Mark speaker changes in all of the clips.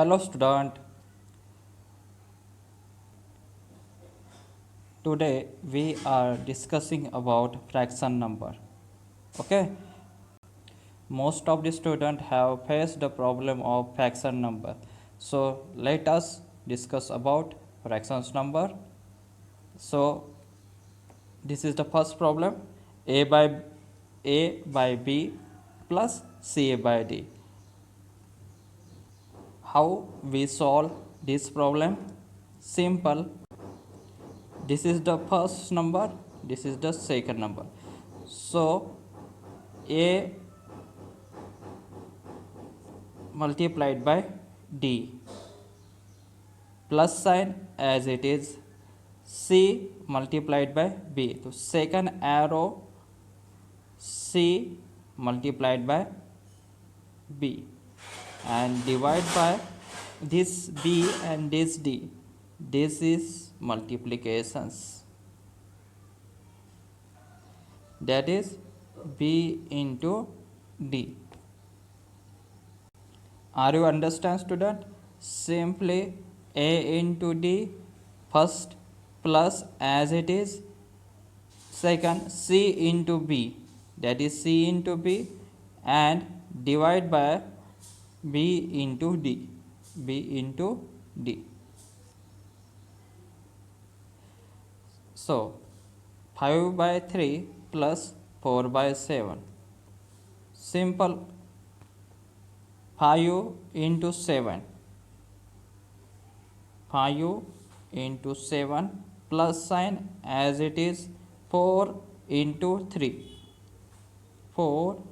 Speaker 1: Hello student. Today we are discussing about fraction number. Okay. Most of the students have faced the problem of fraction number. So let us discuss about fractions number. So this is the first problem. A by B plus C by D. How we solve this problem? Simple. This is the first number, this is the second number. So A multiplied by D, plus sign as it is, C multiplied by B. So second arrow, C multiplied by B, and divide by this B and this D. This is multiplications, that is B into D. Are you understand student? Simply A into D first, plus as it is, second C into B, that is C into B, and divide by B into D, B into D. So 5 by 3 plus 4 by 7. Simple. 5 into 7. 5 into 7 plus sign as it is, 4 into 3. 4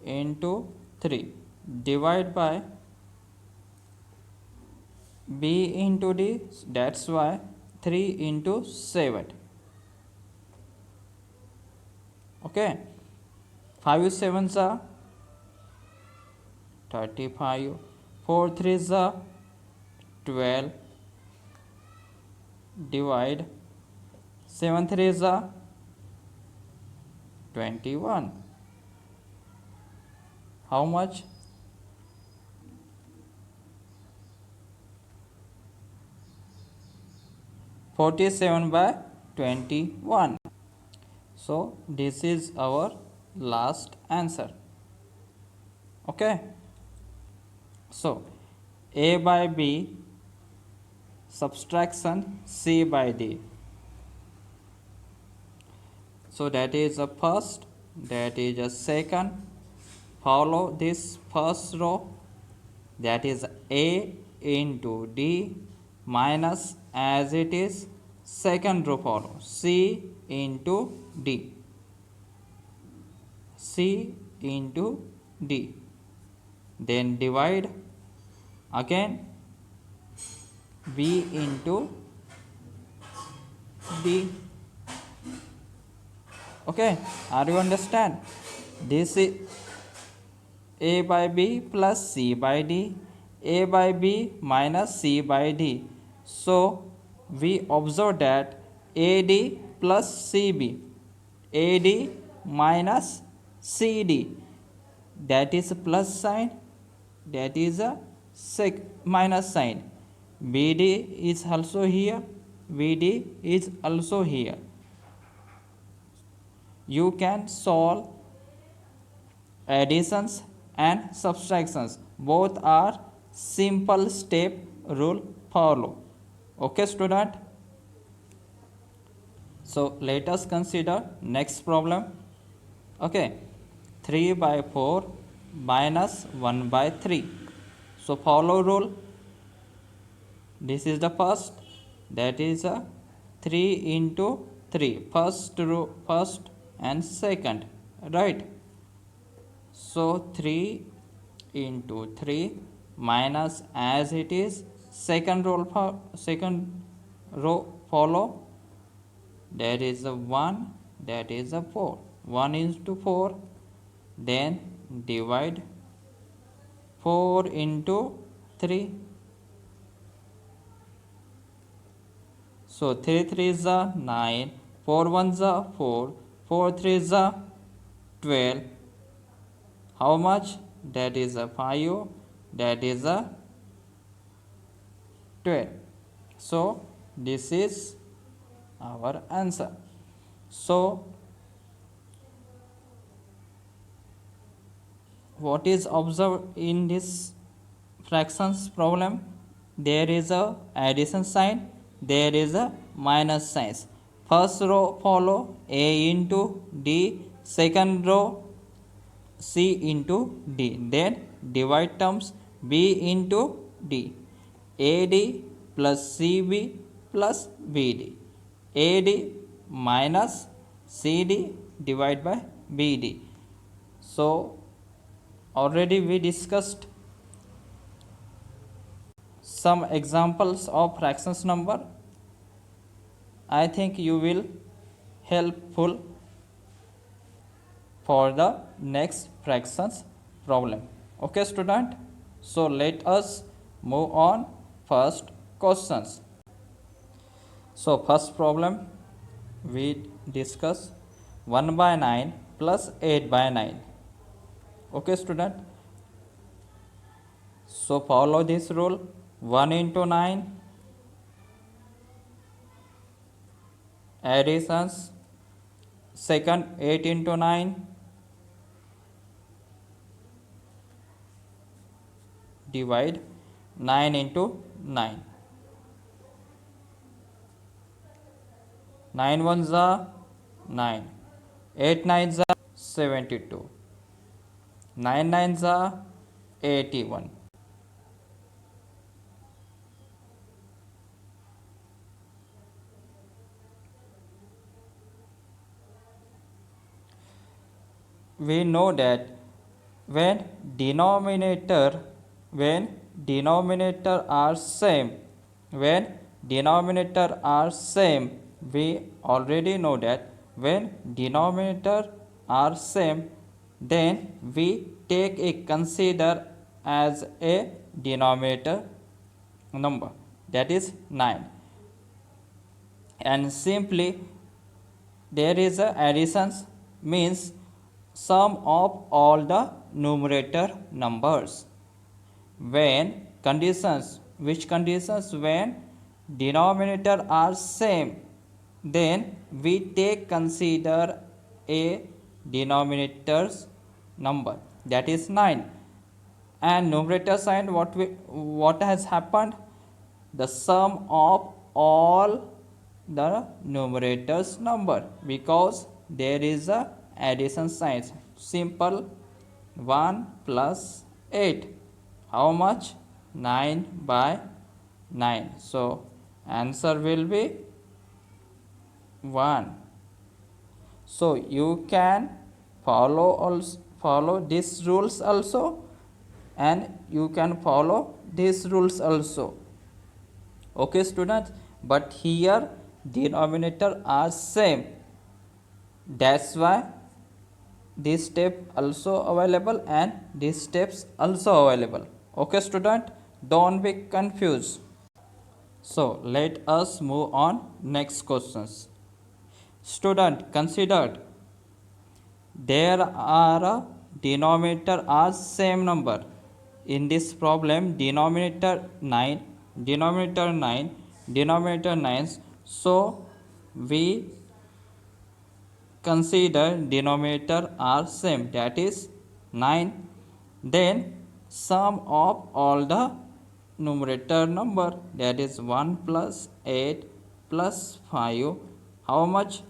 Speaker 1: into 3. Divide by B into D, that's why 3 into 7. Okay, 5 sevens are 35, 4 threes are 12, divide 7 threes are 21. How much? 47 by 21. So this is our last answer. Okay. So A by B, subtraction C by D. So that is a first, that is a second. Follow this first row, that is A into D, minus as it is, second row follow C into D, C into D, then divide again B into D. Okay, are you understand? This is A by B plus C by D, A by B minus C by D. So we observe that AD plus CB, AD minus CD, that is plus sign, that is a minus sign. BD is also here, VD is also here. You can solve additions and subtractions, both are simple step rule follow. Okay student, so let us consider next problem. Okay, 3 by 4 minus 1 by 3. So follow rule. This is the first, that is a 3 into 3, first row, first and second, right? So 3 into 3 minus as it is, second row follow, that is a 1, that is a 4. 1 into 4, then divide 4 into 3. So 3 3s are 9, 4 1s are 4, 4 3s are 12. How much? That is a 5, that is a 12. So this is our answer. So what is observed in this fractions problem? There is a addition sign, there is a minus sign. First row follow a into d, second row c into d, then divide terms b into d, ad plus cb plus bd, ad minus cd divided by bd. So already we discussed some examples of fractions number. I think you will helpful for the next fractions problem. Okay student, so let us move on first questions. So first problem we discuss 1 by 9 plus 8 by 9. Okay student, so follow this rule. 1 into 9 additions, second 8 into 9 divide 9 into 9. 9 ones are 9, 8 nines are 72, 9 nines are 81. We know that when denominator are same, we already know that when denominator are same, then we take a consider as a denominator number, that is 9, and simply there is a additions means sum of all the numerator numbers. When conditions, which conditions? When denominator are same, then we take consider a denominator's number, that is 9, and numerator sign what has happened? The sum of all the numerators number, because there is a addition sign. Simple, 1 plus 8, how much? 9 by 9. So answer will be 1. So you can follow these rules also, and you can follow these rules also. Okay students, but here denominator are same, that's why this step also available and these steps also available. Okay student, don't be confused. So let us move on next questions. Student, considered there are a denominator are same number. In this problem denominator 9, denominator 9, so we consider denominator are same, that is 9, then sum of all the numerator number, that is 1 plus 8 plus 5, how much?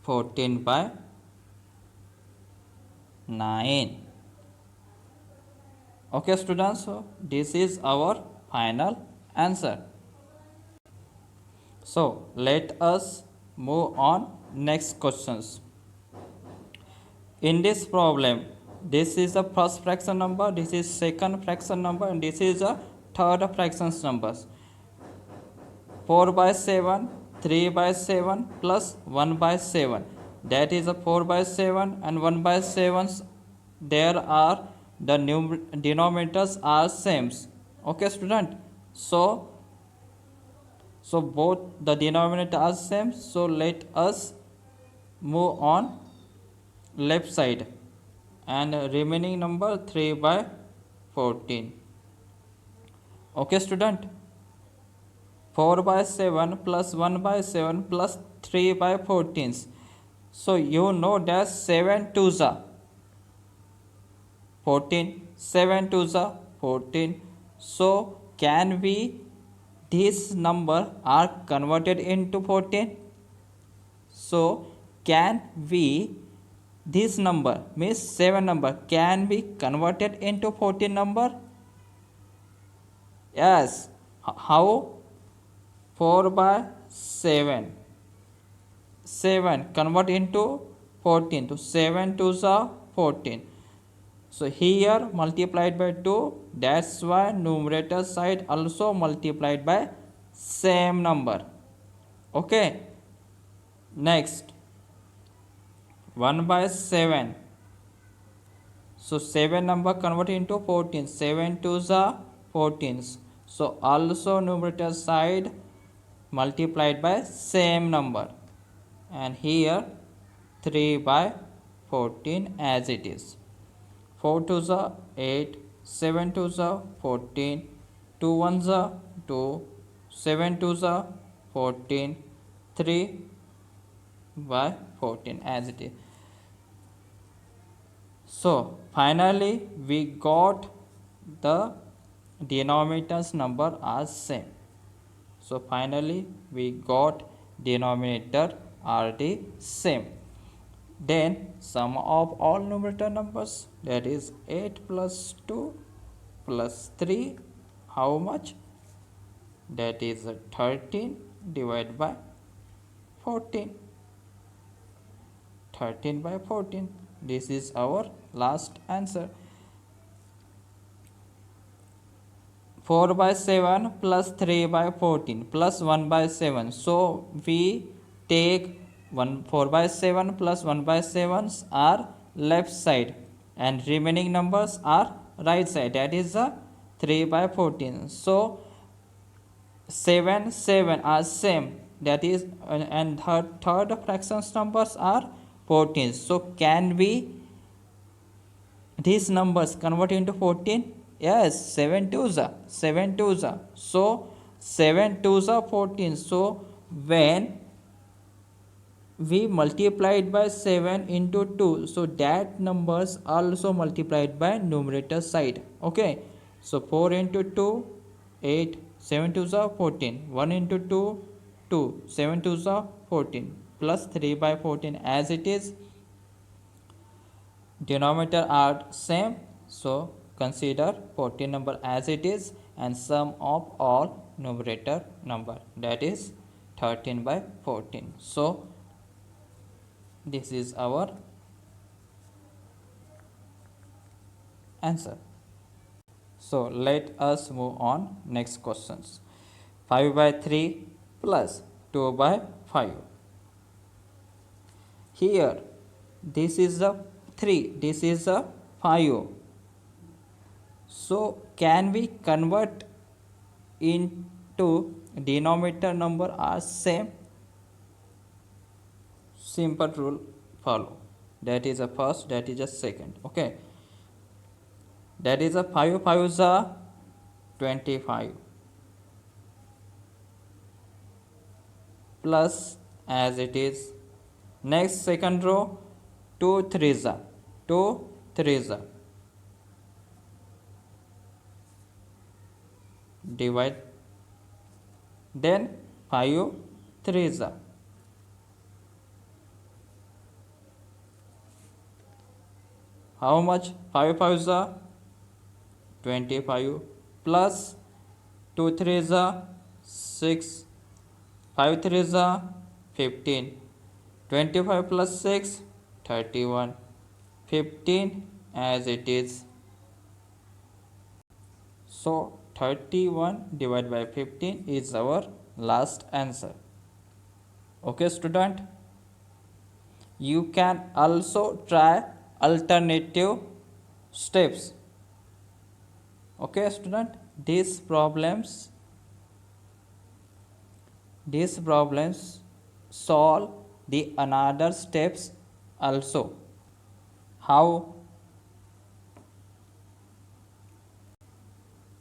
Speaker 1: 14 by 9. Okay students, so this is our final answer. So let us move on next questions. In this problem, this is the first fraction number, this is second fraction number, and this is the third fractions numbers. 4 by 7, 3 by 7 plus 1 by 7, that is a 4 by 7 and 1 by 7. There are the denominators are same. Okay student, so both the denominator are same, so let us move on left side, and remaining number 3 by 14. Okay student, 4 by 7 plus 1 by 7 plus 3 by 14. So you know that 7 twos are 14, 7 twos are 14. So can we, this number are converted into 14? So can we, this number means 7 number can be converted into 14 number? Yes. How? 4 by 7. 7 convert into 14. So 7 twos are 14. So here multiplied by 2. That's why numerator side also multiplied by same number. Okay. Next, 1 by 7. So 7 number convert into 14. 7 twos are 14. So also numerator side multiplied by same number. And here 3 by 14 as it is. 4 twos are 8. 7 twos are 14. 2 ones are 2. 7 twos are 14. 3 by 14 as it is. So finally we got the denominators number as same. So finally we got denominator are the same. Then sum of all numerator numbers, that is 8 plus 2 plus 3, how much? That is 13 divided by 14. 13 by 14. This is our last answer. 4 by 7 plus 3 by 14 plus 1 by 7. So we take 4 by 7 plus 1 by 7 are left side and remaining numbers are right side, that is 3 by 14. So 7 7 are same, that is and third fractions numbers are 14. So can we these numbers convert into 14? Yes, 7 twos are 7 twos are. So 7 twos are 14. So when we multiplied by 7 into 2, so that numbers also multiplied by numerator side. Okay, so 4 into 2 8, 7 twos are 14, 1 into 2 2, 7 twos are 14 plus 3 by 14 as it is. Denominator are same, so consider 14 number as it is, and sum of all numerator number, that is 13 by 14. So this is our answer. So let us move on next questions. 5 by 3 plus 2 by 5. Here this is a 3, this is a 5. So can we convert into denominator number as same? Simple rule follow. That is a first, that is a second. Okay. That is a 5 5s are 25 plus as it is. Next second row 2 3s are 2 3s are divide, then 5 3s are how much? 5 5s are 25 plus 2 3s are 6, 5 3s are 15, 25 plus 6 31, 15 as it is. So 31 divided by 15 is our last answer. Okay student, you can also try alternative steps. Okay student, these problems solve the another steps also. How?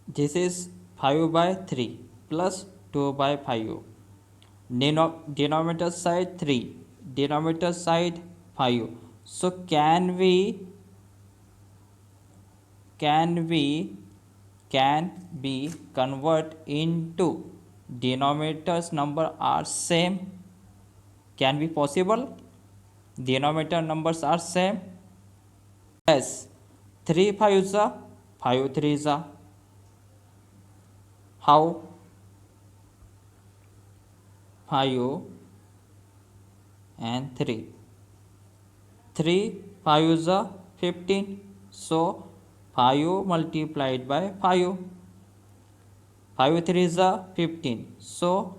Speaker 1: This is 5 by 3 plus 2 by 5. Denominator side 3, denominator side 5. So can be convert into denominators number are same? Can be possible? Denominator numbers are same? Yes. 3 5s are 5 3s are. How? 5 and 3. 3 5s are 15. So 5 multiplied by 5. 5 3s are 15. So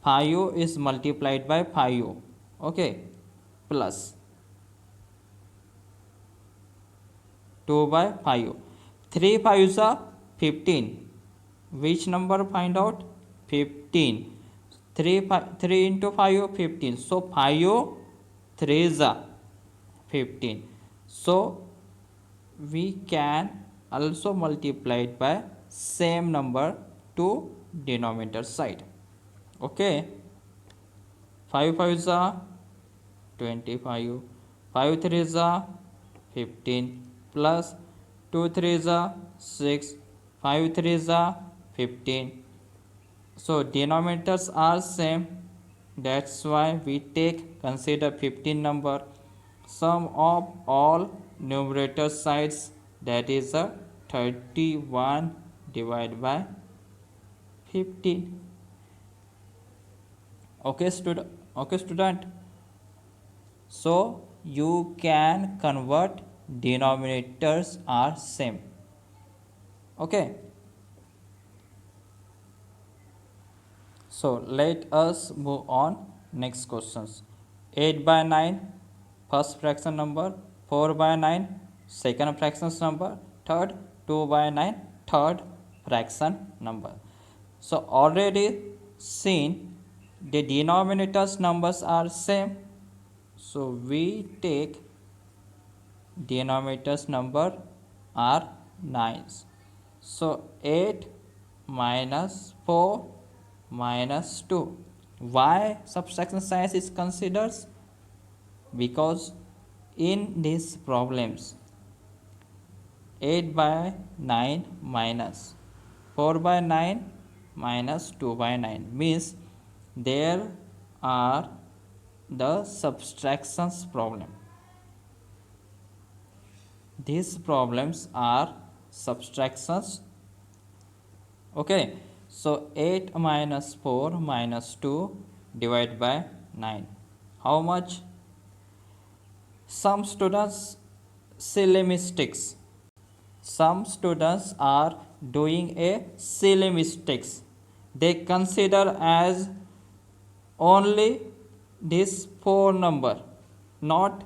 Speaker 1: 5 is multiplied by 5. Okay. Plus 2 by 5. 3 5s are 15. Which number find out? 15. 3 into 5 15. So 5 3s are 15. So we can also multiply it by same number to denominator side. Okay. 5 5s are 25. 5 3s are 15 plus 2 3s are 6. 5 3s are 15. So denominators are same. That's why we consider 15 number. Sum of all numerator sides, that is a 31 divided by 15. Okay student. So you can convert denominators are same. Okay. So let us move on next questions. 8 by 9 first fraction number, 4 by 9 second fraction number, third 2 by 9 third fraction number. So already seen the denominators numbers are same. So we take denominators number are 9. So 8 minus 4 minus 2. Why subtraction sign is considered? Because in these problems 8 by 9 minus 4 by 9 minus 2 by 9 means there are the subtractions problem. These problems are subtractions. Okay. So 8 minus 4 minus 2 divided by 9. How much? Some students silly mistakes. Some students are doing a silly mistakes. They consider as only this 4 number, not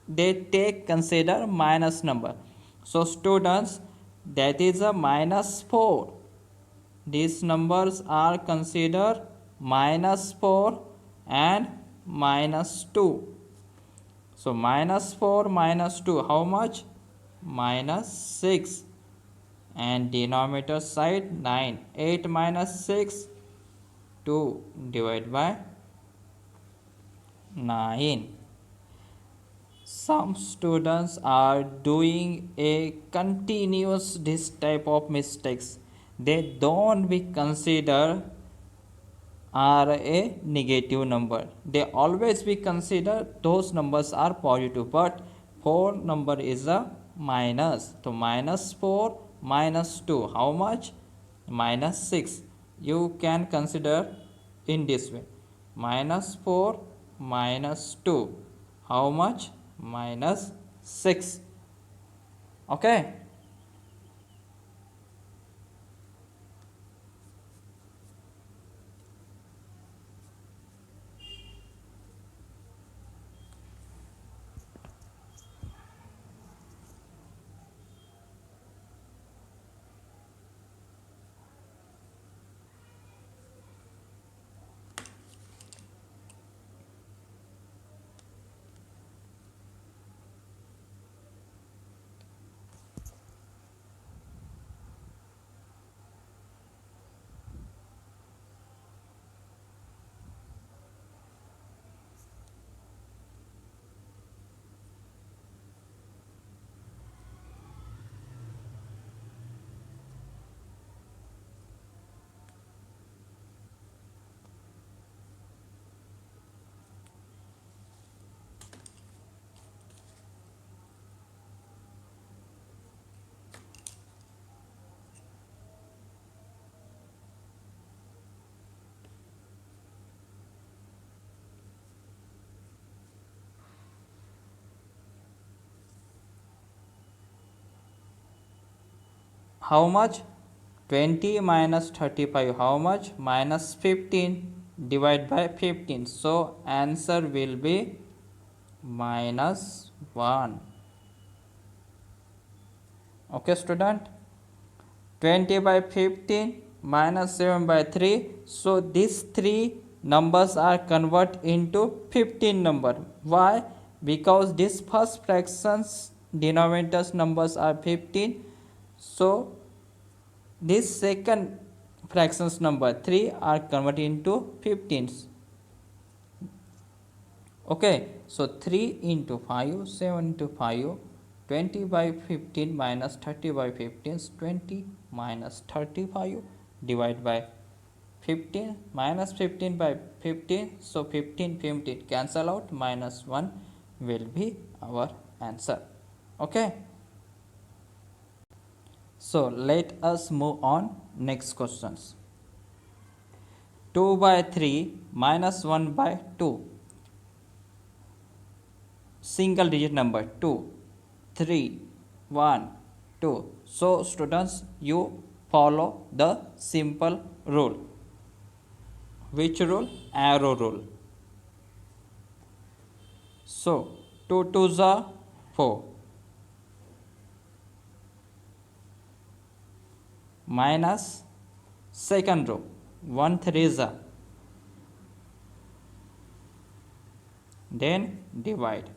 Speaker 1: they consider minus number. So students, that is a minus 4. These numbers are considered minus 4 and minus 2. So minus 4 minus 2, how much? Minus 6. And denominator side 9. 8 minus 6, 2 divided by 9. Some students are doing a continuous this type of mistakes. They don't be consider are a negative number. They always be consider those numbers are positive, but 4 number is a minus. So minus 4 minus 2, how much? Minus 6. You can consider in this way. Minus 4 minus 2, how much? Minus 6. Okay. how much? 20 minus 35, how much? Minus 15, divide by 15. So answer will be minus 1. Okay student, 20 by 15 minus 7 by 3. So these three numbers are converted into 15 number. Why? Because this first fractions denominators numbers are 15. So this second fractions number 3 are converted into 15s. Okay, so 3 into 5, 7 into 5, 20 by 15 minus 30 by 15 is 20 minus 35, divide by 15 minus 15 by 15. So 15 15 cancel out, minus 1 will be our answer. Okay, so let us move on next questions. 2 by 3 minus 1 by 2, single digit number 2, 3, 1, 2. So students, you follow the simple rule. Which rule? Arrow rule. So 2 2s are 4, minus second row 1 3s are, then divide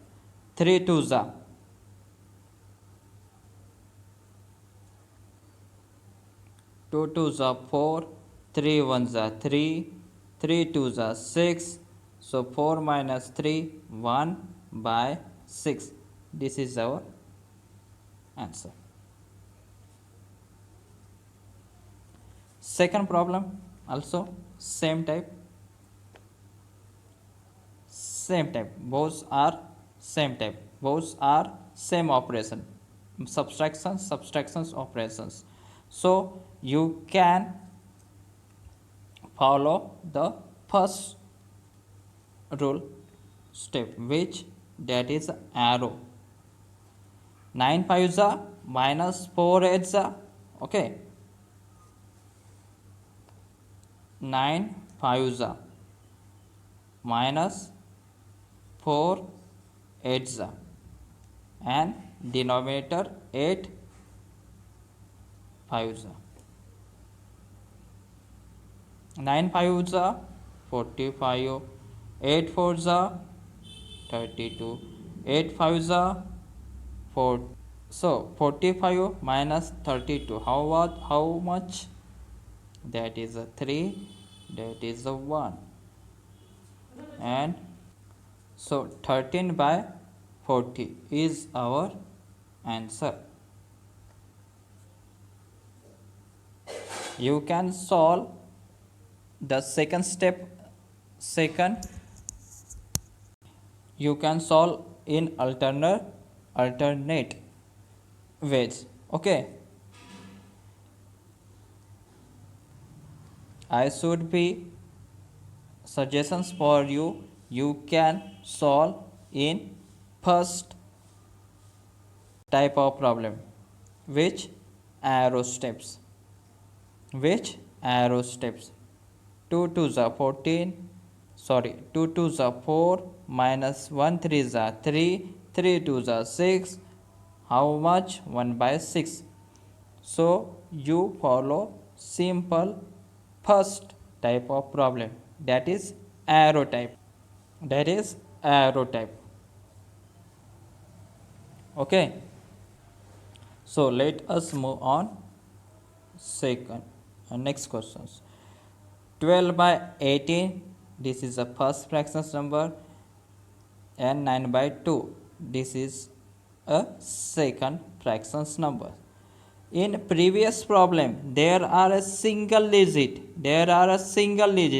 Speaker 1: 3 2s are, 2 2s are 4, 3 1s are 3, 3 2s are 6. So 4 minus 3, 1 by 6. This is our answer. Second problem also same type. Both are same type. Both are same operation. Subtractions operations. So you can follow the first rule step, which that is arrow. 9 5s are minus 4 8s are. Okay, 9 5s are minus 4 8s are, and denominator 8 5s are. 9 5s are 45, 8 4s are 32, 8 5s are 4. So 45 minus 32, how much? That is a 3, that is a 1, and so 13 by 40 is our answer. You can solve the second step. You can solve in alternate ways. Okay, I should be suggestions for you. You can solve in first type of problem, which arrow steps. 2 2s are 14, 2 2s are 4, minus 1 3s are 3, 3 2s are 6. How much? 1 by 6. So you follow simple first type of problem, that is arrow type. Okay, so let us move on next questions. 12 by 18, this is the first fractions number, and 9 by 2, this is a second fractions number. In previous problem there are a single digit,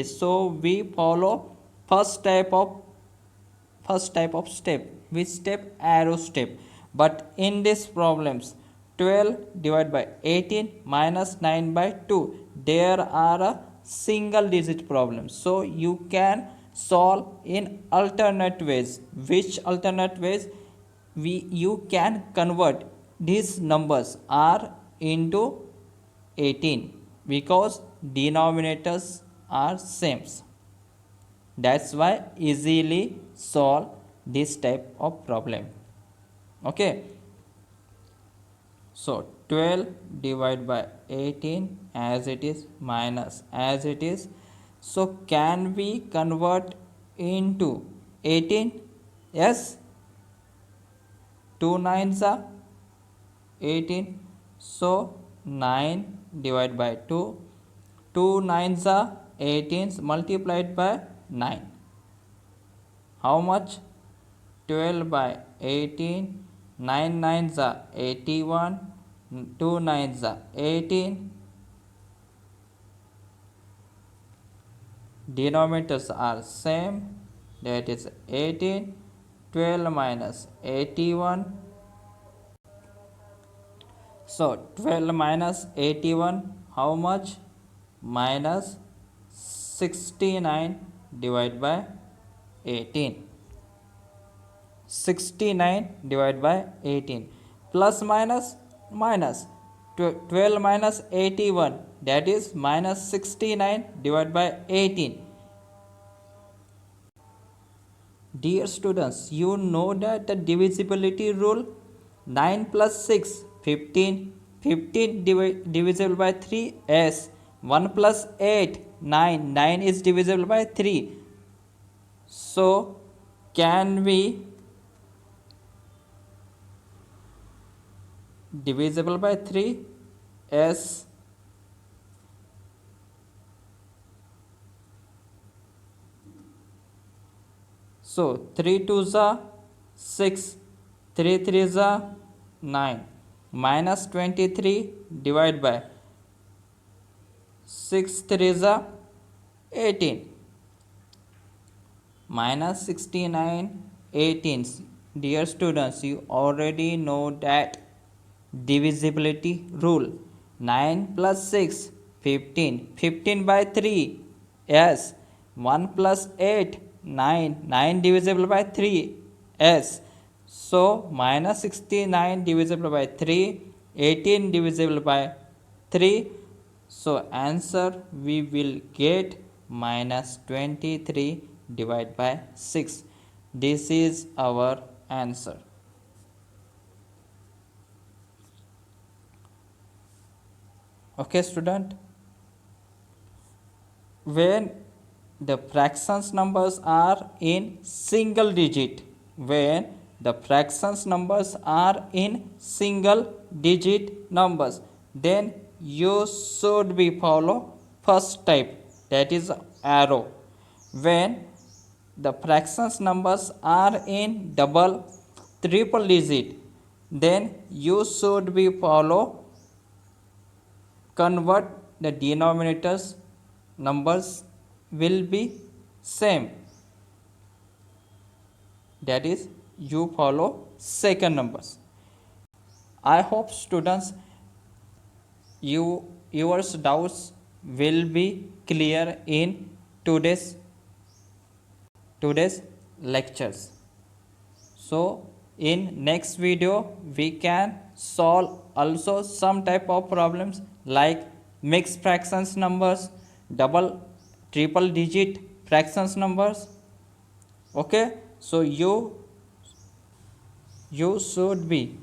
Speaker 1: so we follow first type of step. Which step? Arrow step. But in this problems, 12 divided by 18 minus 9 by 2, there are a single digit problem, so you can solve in alternate ways. Which alternate ways? You can convert these numbers r into 18 because denominators are same. That's why easily solve this type of problem. Okay, so 12 divided by 18 as it is minus as it is. So can we convert into 18? Yes, 2 nines are 18. So 9 divided by 2, 2 nines are 18 multiplied by 9. How much? 12 by 18, 9 nines are 81, 2 nines are 18. Denominators are same, that is 18. 12 minus 81. So 12 minus 81, how much? Minus 69 divided by 18. 69 divided by 18 plus minus minus 12 minus 81, that is minus 69 divided by 18. Dear students, you know that the divisibility rule, 9 plus 6 15, 15 divisible by 3 s, 1 plus 8 9, 9 is divisible by 3. So can we divisible by 3 s? So 3 2s are 6, 3 3s are 9, minus 23 divided by 6 3s are 18, minus 69 18. Dear students, you already know that divisibility rule, 9 plus 6 15, 15 by 3 s, 1 plus 8 9, 9 divisible by 3 s. So minus 69 divisible by 3, 18 divisible by 3. So answer we will get minus 23 divided by 6. This is our answer. Okay student, when the fractions numbers are in single digit, when the fractions numbers are in single digit numbers, then you should be follow first type, that is arrow. When the fractions numbers are in double triple digit, then you should be follow convert the denominators numbers will be same, that is you follow second numbers. I hope students your doubts will be clear in today's lectures. So in next video we can solve also some type of problems like mixed fractions numbers, double triple digit fractions numbers. Okay, so you should be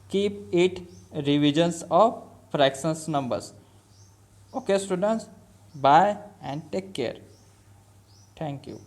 Speaker 1: keep it revisions of fractions numbers. Okay students, bye and take care. Thank you.